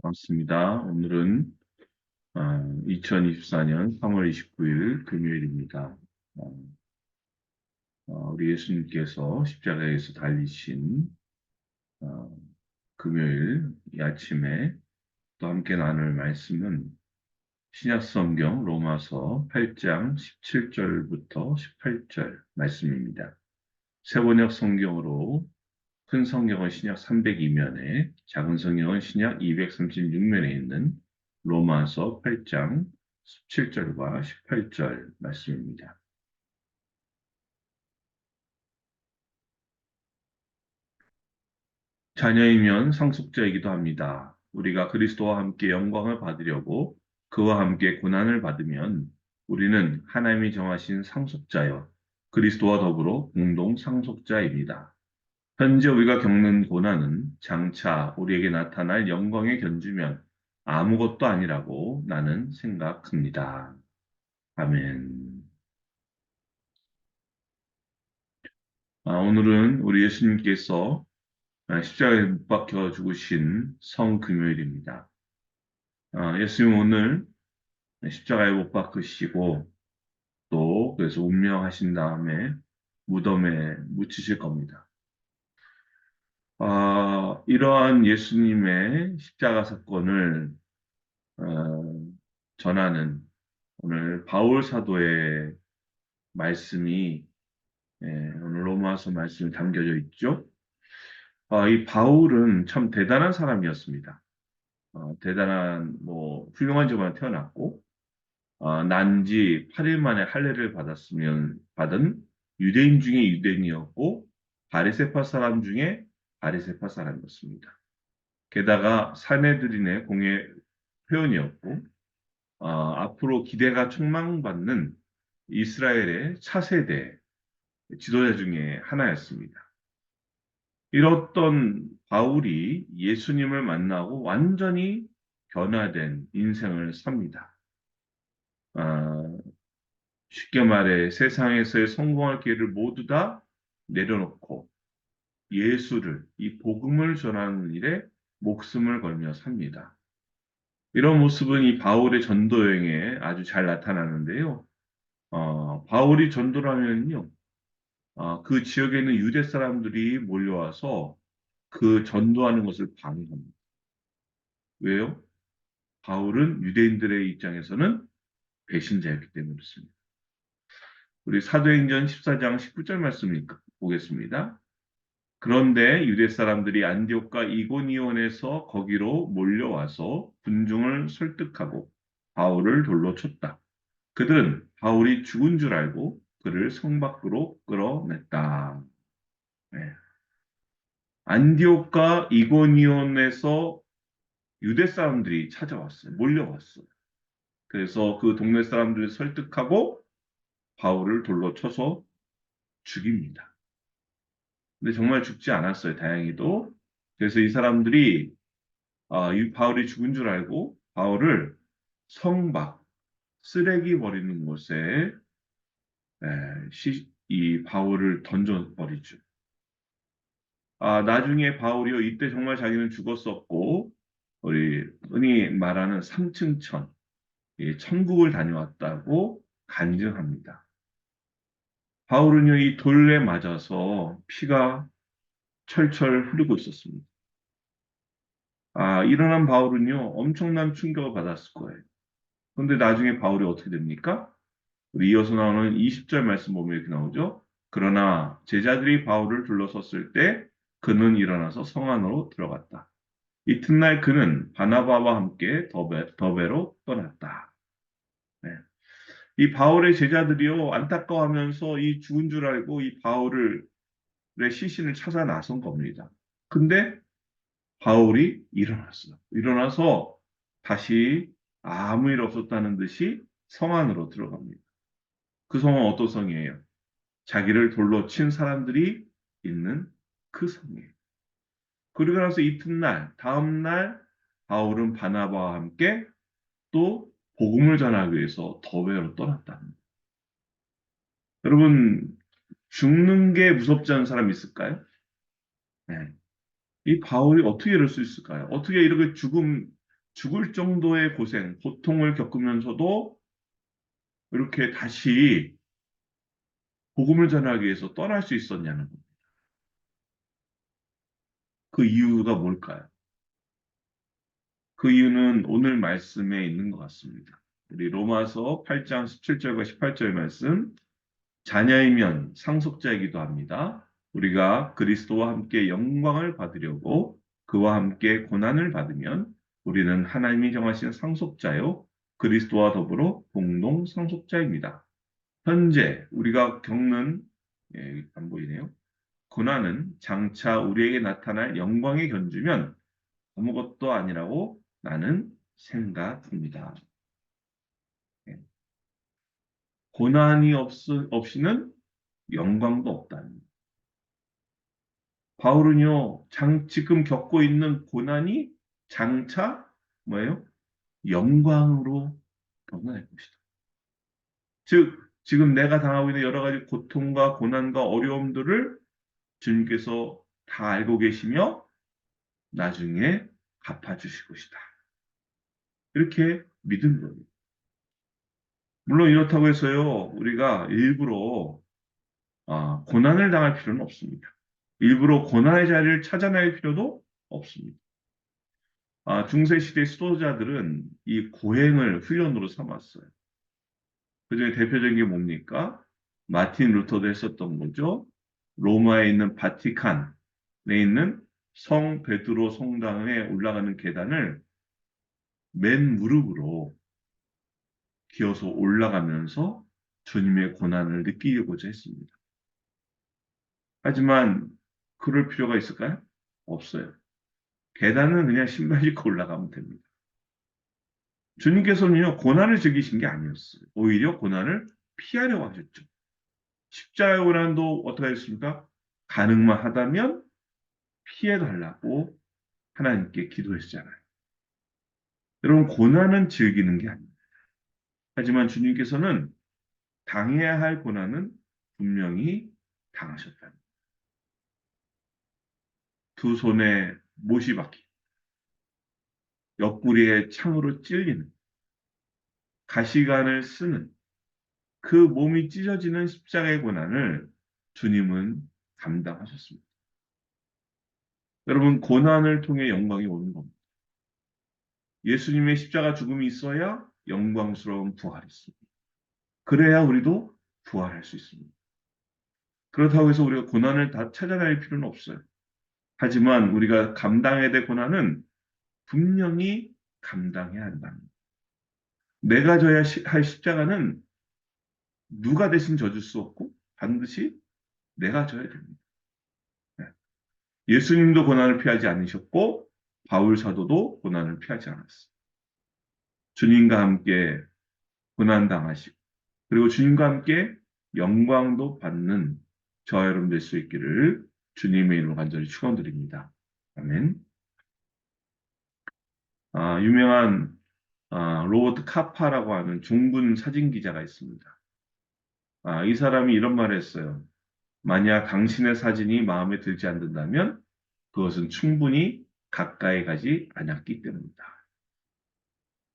반갑습니다. 오늘은 2024년 3월 29일 금요일입니다. 어, 우리 예수님께서 십자가에서 달리신 어, 금요일 이 아침에 또 함께 나눌 말씀은 신약성경 로마서 8장 17절부터 18절 말씀입니다. 세번역 성경으로 큰 성경은 신약 302면에, 작은 성경은 신약 236면에 있는 로마서 8장 17절과 18절 말씀입니다. 자녀이면 상속자이기도 합니다. 우리가 그리스도와 함께 영광을 받으려고 그와 함께 고난을 받으면 우리는 하나님이 정하신 상속자여 그리스도와 더불어 공동 상속자입니다. 현재 우리가 겪는 고난은 장차 우리에게 나타날 영광의 견주면 아무것도 아니라고 나는 생각합니다. 아멘. 오늘은 우리 예수님께서 십자가에 못 박혀 죽으신 성금요일입니다. 예수님 오늘 십자가에 못 박히시고 또 그래서 운명하신 다음에 무덤에 묻히실 겁니다. 이러한 예수님의 십자가 사건을 어, 전하는 오늘 바울 사도의 말씀이 오늘 로마서 말씀에 담겨져 있죠. 이 바울은 참 대단한 사람이었습니다. 대단한 뭐 훌륭한 집안에 태어났고 난지 8일 만에 할례를 받은 유대인 중에 유대인이었고 바리새파 사람 중에 바리새파 사람이었습니다. 게다가 사내들인의 공예 회원이었고 앞으로 기대가 촉망받는 이스라엘의 차세대 지도자 중에 하나였습니다. 이렇던 바울이 예수님을 만나고 완전히 변화된 인생을 삽니다. 아, 쉽게 말해 세상에서의 성공할 길을 모두 다 내려놓고 이 복음을 전하는 일에 목숨을 걸며 삽니다. 이런 모습은 이 바울의 전도 여행에 아주 잘 나타나는데요. 바울이 전도를 하면요, 그 지역에 있는 유대 사람들이 몰려와서 그 전도하는 것을 방해합니다. 왜요? 바울은 유대인들의 입장에서는 배신자였기 때문에 그렇습니다. 우리 사도행전 14장 19절 말씀을 보겠습니다. 그런데 유대 사람들이 안디옥과 이고니온에서 거기로 몰려와서 군중을 설득하고 바울을 돌로 쳤다. 그들은 바울이 죽은 줄 알고 그를 성 밖으로 끌어냈다. 네. 안디옥과 이고니온에서 유대 사람들이 찾아왔어요. 몰려왔어요. 그래서 그 동네 사람들을 설득하고 바울을 돌로 쳐서 죽입니다. 근데 정말 죽지 않았어요. 다행히도. 그래서 이 사람들이 이 바울이 죽은 줄 알고 바울을 성밖 쓰레기 버리는 곳에 이 바울을 던져버리죠. 나중에 바울이요, 이때 정말 자기는 죽었었고, 우리 흔히 말하는 삼층천, 천국을 다녀왔다고 간증합니다. 바울은요, 이 돌에 맞아서 피가 철철 흐르고 있었습니다. 일어난 바울은요, 엄청난 충격을 받았을 거예요. 그런데 나중에 바울이 어떻게 됩니까? 우리 이어서 나오는 20절 말씀 보면 이렇게 나오죠. 그러나 제자들이 바울을 둘러섰을 때 그는 일어나서 성 안으로 들어갔다. 이튿날 그는 바나바와 함께 더베로 떠났다. 네. 이 바울의 제자들이요, 안타까워하면서 이 죽은 줄 알고 이 바울의 시신을 찾아 나선 겁니다. 근데 바울이 일어났어요. 일어나서 다시 아무 일 없었다는 듯이 성 안으로 들어갑니다. 그 성은 어떤 성이에요? 자기를 돌로 친 사람들이 있는 그 성이에요. 그리고 나서 다음 날, 바울은 바나바와 함께 또 복음을 전하기 위해서 더베로 떠났답니다. 여러분, 죽는 게 무섭지 않은 사람이 있을까요? 네. 이 바울이 어떻게 이럴 수 있을까요? 어떻게 이렇게 죽을 정도의 고생, 고통을 겪으면서도 이렇게 다시 복음을 전하기 위해서 떠날 수 있었냐는 겁니다. 그 이유가 뭘까요? 그 이유는 오늘 말씀에 있는 것 같습니다. 우리 로마서 8장 17절과 18절 말씀, 자녀이면 상속자이기도 합니다. 우리가 그리스도와 함께 영광을 받으려고 그와 함께 고난을 받으면 우리는 하나님이 정하신 상속자요 그리스도와 더불어 공동 상속자입니다. 현재 우리가 겪는 안 보이네요. 고난은 장차 우리에게 나타날 영광의 견주면 아무것도 아니라고 나는 생각합니다. 예. 고난이 없이는 영광도 없다. 바울은요, 지금 겪고 있는 고난이 장차 뭐예요? 영광으로 변화할 것이다. 즉, 지금 내가 당하고 있는 여러 가지 고통과 고난과 어려움들을 주님께서 다 알고 계시며 나중에 갚아주실 것이다. 이렇게 믿은 거예요. 물론 이렇다고 해서요, 우리가 일부러 고난을 당할 필요는 없습니다. 일부러 고난의 자리를 찾아낼 필요도 없습니다. 중세시대 수도자들은 이 고행을 훈련으로 삼았어요. 그중에 대표적인 게 뭡니까? 마틴 루터도 했었던 거죠. 로마에 있는 바티칸에 있는 성 베드로 성당에 올라가는 계단을 맨 무릎으로 기어서 올라가면서 주님의 고난을 느끼고자 했습니다. 하지만 그럴 필요가 있을까요? 없어요. 계단은 그냥 신발 신고 올라가면 됩니다. 주님께서는요, 고난을 즐기신 게 아니었어요. 오히려 고난을 피하려고 하셨죠. 십자가의 고난도 어떻게 하셨습니까? 가능만 하다면 피해달라고 하나님께 기도했잖아요. 여러분, 고난은 즐기는 게 아닙니다. 하지만 주님께서는 당해야 할 고난은 분명히 당하셨다. 두 손에 못이 박히, 옆구리에 창으로 찔리는, 가시관을 쓰는 그 몸이 찢어지는 십자가의 고난을 주님은 감당하셨습니다. 여러분, 고난을 통해 영광이 오는 겁니다. 예수님의 십자가 죽음이 있어야 영광스러운 부활이 있습니다. 그래야 우리도 부활할 수 있습니다. 그렇다고 해서 우리가 고난을 다 찾아낼 필요는 없어요. 하지만 우리가 감당해야 될 고난은 분명히 감당해야 한답니다. 내가 져야 할 십자가는 누가 대신 져줄 수 없고 반드시 내가 져야 됩니다. 네. 예수님도 고난을 피하지 않으셨고 바울 사도도 고난을 피하지 않았어요. 주님과 함께 고난 당하시고 그리고 주님과 함께 영광도 받는 저와 여러분 될 수 있기를 주님의 이름으로 간절히 축원드립니다. 아멘. 유명한 로버트 카파라고 하는 종군 사진 기자가 있습니다. 이 사람이 이런 말을 했어요. 만약 당신의 사진이 마음에 들지 않는다면 그것은 충분히 가까이 가지 않았기 때문이다.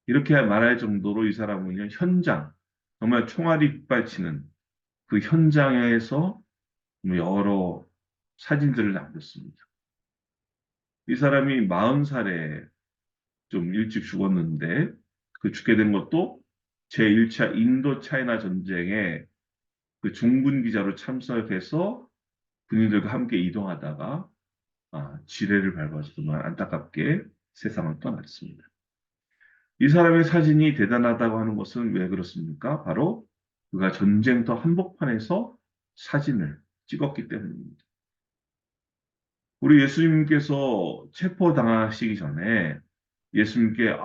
이렇게 말할 정도로 이 사람은 현장, 정말 총알이 빗발치는 그 현장에서 여러 사진들을 남겼습니다. 이 사람이 40살에 좀 일찍 죽었는데 그 죽게 된 것도 제1차 인도 차이나 전쟁에 그 종군 기자로 참석해서 군인들과 함께 이동하다가 지뢰를 밟아서 정말 안타깝게 세상을 떠났습니다. 이 사람의 사진이 대단하다고 하는 것은 왜 그렇습니까? 바로 그가 전쟁터 한복판에서 사진을 찍었기 때문입니다. 우리 예수님께서 체포당하시기 전에 예수님께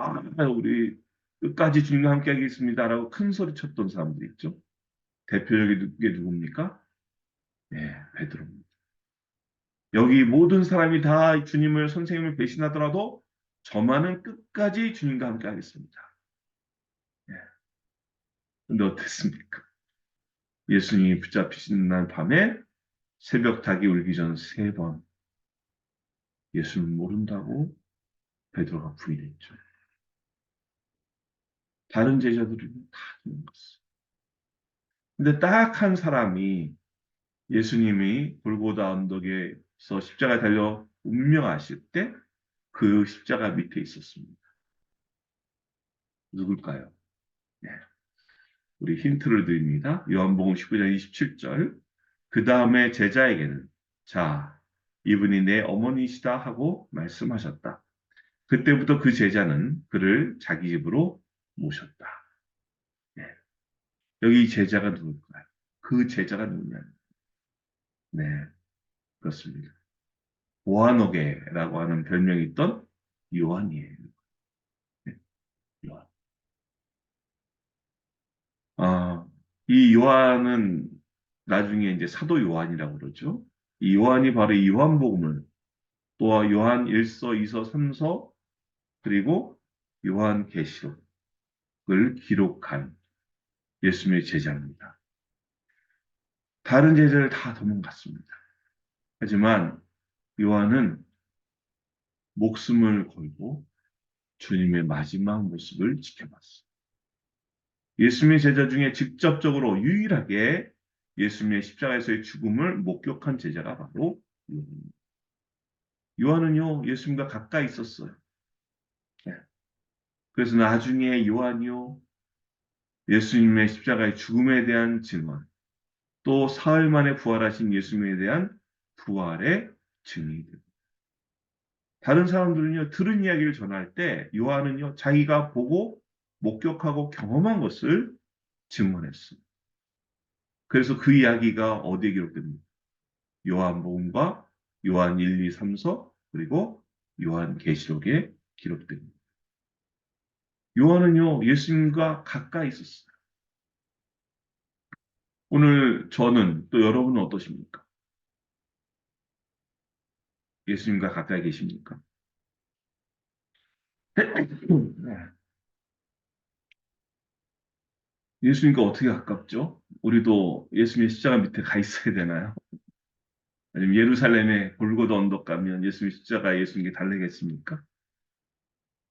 우리 끝까지 주님과 함께 하겠습니다라고 큰 소리 쳤던 사람들 있죠. 대표적인 게 누굽니까? 네, 베드로입니다. 여기 모든 사람이 다 주님을 선생님을 배신하더라도 저만은 끝까지 주님과 함께 하겠습니다. 네. 근데 어땠습니까? 예수님이 붙잡히신 날 밤에 새벽 닭이 울기 전 3번 예수를 모른다고 베드로가 부인했죠. 다른 제자들은 다 도망갔어. 근데 딱 한 사람이 예수님이 골고다 언덕에서 십자가에 달려 운명하실 때 그 십자가 밑에 있었습니다. 누굴까요? 네. 우리 힌트를 드립니다. 요한복음 19장 27절. 그 다음에 제자에게는 자, 이분이 내 어머니시다 하고 말씀하셨다. 그때부터 그 제자는 그를 자기 집으로 모셨다. 네. 여기 제자가 누굴까요? 그 제자가 누구냐? 네, 그렇습니다. 보아노게라고 하는 별명이 있던 요한이에요. 네, 요한. 아, 이 요한은 나중에 이제 사도 요한이라고 그러죠. 이 요한이 바로 이 요한복음을 또 요한 1서, 2서, 3서 그리고 요한 계시록을 기록한 예수님의 제자입니다. 다른 제자를 다 도망갔습니다. 하지만 요한은 목숨을 걸고 주님의 마지막 모습을 지켜봤어요. 예수님의 제자 중에 직접적으로 유일하게 예수님의 십자가에서의 죽음을 목격한 제자가 바로 요한입니다. 요한은요, 예수님과 가까이 있었어요. 네. 그래서 나중에 요한이요, 예수님의 십자가의 죽음에 대한 증언, 또 사흘 만에 부활하신 예수님에 대한 부활의 증인이 됩니다. 다른 사람들은요, 들은 이야기를 전할 때 요한은요, 자기가 보고 목격하고 경험한 것을 증언했어요. 그래서 그 이야기가 어디에 기록됩니까? 요한복음과 요한 1, 2, 3서 그리고 요한 계시록에 기록됩니다. 요한은요, 예수님과 가까이 있었어요. 오늘 저는 또 여러분은 어떠십니까? 예수님과 가까이 계십니까? 예수님과 어떻게 가깝죠? 우리도 예수님의 십자가 밑에 가 있어야 되나요? 아니면 예루살렘에 골고다 언덕 가면 예수님 십자가에 예수님께 달래겠습니까?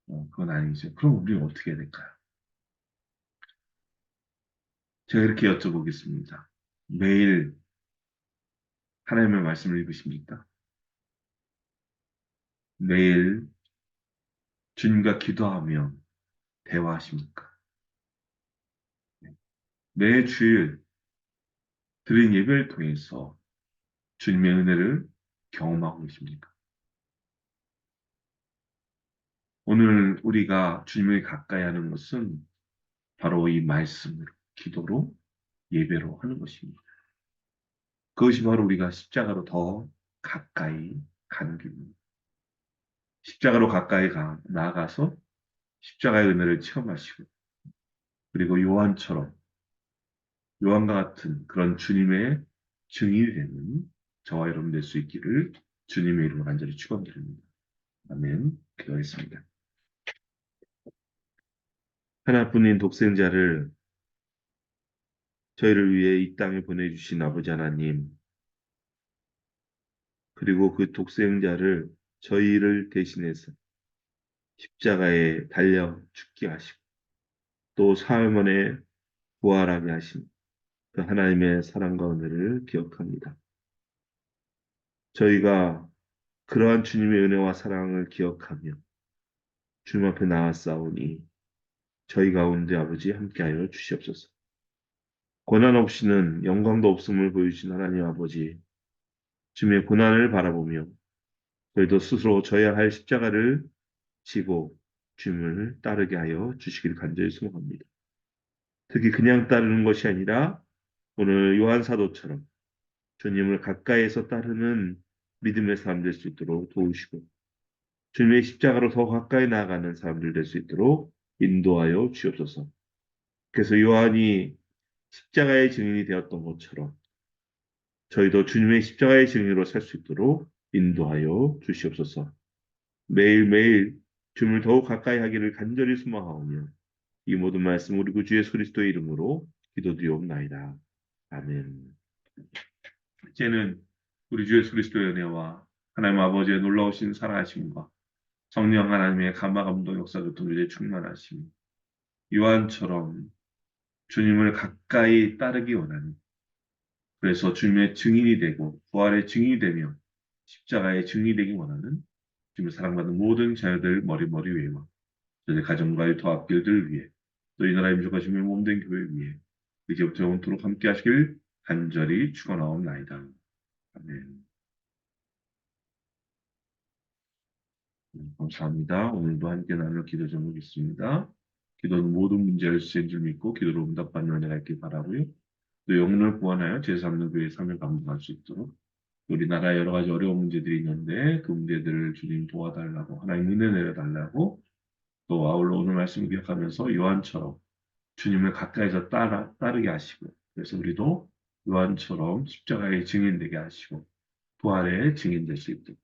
그건 아니죠. 그럼 우리는 어떻게 해야 될까요? 제가 이렇게 여쭤보겠습니다. 매일 하나님의 말씀을 읽으십니까? 매일 주님과 기도하며 대화하십니까? 매 주일 드린 예배를 통해서 주님의 은혜를 경험하고 계십니까? 오늘 우리가 주님을 가까이 하는 것은 바로 이 말씀으로, 기도로, 예배로 하는 것입니다. 그것이 바로 우리가 십자가로 더 가까이 가는 길입니다. 십자가로 가까이 나아가서 십자가의 은혜를 체험하시고, 그리고 요한과 같은 그런 주님의 증인이 되는 저와 여러분 될 수 있기를 주님의 이름으로 간절히 축원드립니다. 아멘. 기도하겠습니다. 하나뿐인 독생자를 저희를 위해 이 땅에 보내주신 아버지 하나님, 그리고 그 독생자를 저희를 대신해서 십자가에 달려 죽게 하시고, 또 사흘 만에 부활하게 하신 그 하나님의 사랑과 은혜를 기억합니다. 저희가 그러한 주님의 은혜와 사랑을 기억하며 주님 앞에 나아싸우니 저희 가운데 아버지 함께하여 주시옵소서. 고난 없이는 영광도 없음을 보여주신 하나님 아버지, 주님의 고난을 바라보며 저희도 스스로 져야 할 십자가를 지고 주님을 따르게 하여 주시길 간절히 소망합니다. 특히 그냥 따르는 것이 아니라 오늘 요한 사도처럼 주님을 가까이에서 따르는 믿음의 사람 될 수 있도록 도우시고 주님의 십자가로 더 가까이 나아가는 사람들 될 수 있도록 인도하여 주옵소서. 그래서 요한이 십자가의 증인이 되었던 것처럼 저희도 주님의 십자가의 증인으로 살 수 있도록 인도하여 주시옵소서. 매일매일 주님을 더욱 가까이 하기를 간절히 소망하오며 이 모든 말씀 우리 구 주 예수 그리스도의 이름으로 기도드리옵나이다. 아멘. 이제는 우리 주 예수 그리스도의 은혜와 하나님 아버지의 놀라우신 사랑하심과 성령 하나님의 감화 감동 역사 교통을 충만하심 요한처럼 주님을 가까이 따르기 원하는, 그래서 주님의 증인이 되고 부활의 증인이 되며 십자가의 증인이 되기 원하는 주님을 사랑받는 모든 자녀들 머리 위에와 저희 가정과의 더합길들 위해 또 이 나라의 민족과 주님의 몸된 교회 위해 이제부터 영원토록 함께 하시길 간절히 축원하옵나이다. 아멘. 감사합니다. 오늘도 함께 나눌 기도 제목이 있습니다. 기도는 모든 문제를 주신 줄 믿고 기도로 응답받는 은혜가 있길 바라고요. 또 영혼을 구원하여 제3의 교회의 삶을 감당할 수 있도록 우리나라에 여러 가지 어려운 문제들이 있는데 그 문제들을 주님 도와달라고 하나님 은혜 내려달라고 또 아울러 오늘 말씀 기억하면서 요한처럼 주님을 가까이서 따르게 하시고 그래서 우리도 요한처럼 십자가의 증인 되게 하시고 부활의 증인 될 수 있도록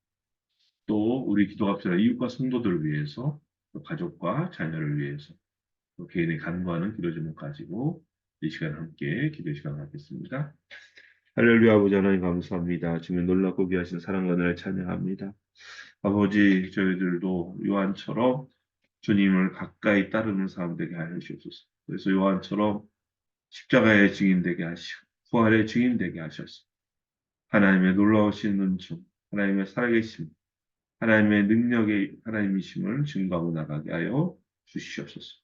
또 우리 기도합시다. 이웃과 성도들을 위해서 또 가족과 자녀를 위해서 또 개인의 간구하는 기도 제목 가지고 이 시간 함께 기도 시간 갖겠습니다. 할렐루야 아버지 하나님 감사합니다. 주님 놀랍고 귀하신 사랑과 은혜를 찬양합니다. 아버지 저희들도 요한처럼 주님을 가까이 따르는 사람 되게 하여 주옵소서. 그래서 요한처럼 십자가의 증인 되게 하시고 부활의 증인 되게 하셔서 하나님의 놀라우신 은총, 하나님의 살아계심, 하나님의 능력의 하나님이심을 증거하고 나가게 하여 주시옵소서.